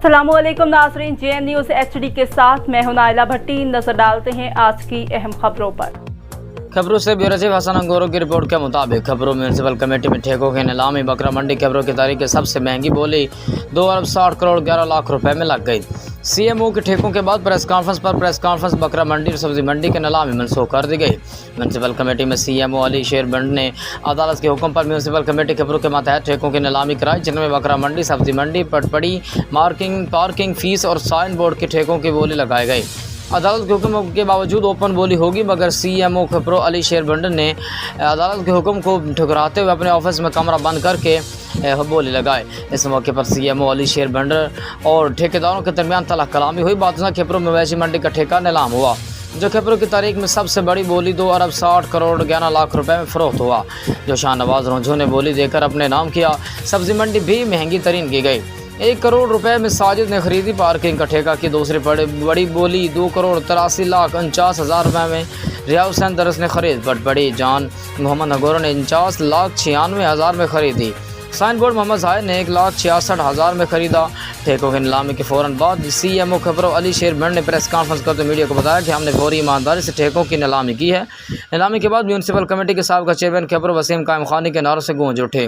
अस्सलामुअलैकुम नाज़रीन, JN news HD के साथ मैं हूं नाइला भट्टी। नजर डालते हैं आज की अहम खबरों पर। खबरों से ब्यूरो चीफ हसन अंगोरो की रिपोर्ट के मुताबिक खबरों म्यूनसिपल कमेटी में ठेकों के नीलामी बकरा मंडी खबरों की तारीख सबसे महंगी बोली 2 अरब 60 करोड़ 11 लाख रुपए में लग गई। CMO के ठेकों के बाद प्रेस कॉन्फ्रेंस बकरा मंडी और सब्जी मंडी के नीलामी मनसूख कर दी गई। म्यूनसिपल कमेटी में CMO अली शेर बंड ने अदालत के हुक्म पर म्यूनसिपल कमेटी खबरों के मातहत ठेकों की नीलामी कराई, जिनमें बकरा मंडी, सब्जी मंडी, पटपड़ी, पार्किंग फीस और साइन बोर्ड के ठेकों की बोली लगाई गई। अदालत के हुक्म के बावजूद ओपन बोली होगी, मगर CMO खबरों अली शेर बंड ने अदालत के हुक्म को ठुकराते हुए अपने ऑफिस में कमरा बंद करके बोली लगाए। इस मौके पर CMO अली शेर बंड और ठेकेदारों के दरमियान तलख कलामी हुई। बादशाह खबरों मवेशी मंडी का ठेका नीलाम हुआ, जो खबरों की तारीख में सबसे बड़ी बोली 2 अरब 60 करोड़ 11 लाख रुपए में फ़रोख्त हुआ, जो शाहनवाज रोंझो ने बोली देकर अपने नाम किया। सब्जी मंडी भी महंगी तरीन की गई। 1 करोड़ रुपए में साजिद ने खरीदी पार्किंग का ठेका की। दूसरी बड़ी बोली 2 करोड़ 83 लाख 49 हज़ार रुपये में रिया हुसैन दरस ने खरीद। बड़ी जान मोहम्मद नगोर ने 49 लाख 96 हज़ार में खरीदी। साइन बोर्ड मोहम्मद जाहिद ने 1 लाख 66 हज़ार में खरीदा। ठेकों के नीलामी के फ़ौरन बाद CMO खबरों अली शेर बंड ने प्रेस कॉन्फ्रेंस करते मीडिया को बताया कि हमने फौरी ईमानदारी से ठेकों की नीलामी की है। नीलामी के बाद म्यूनसिपल कमेटी के साबिक़ा चेयरमैन खबरों वसीम कायम खानी के नारों से गूंज उठे।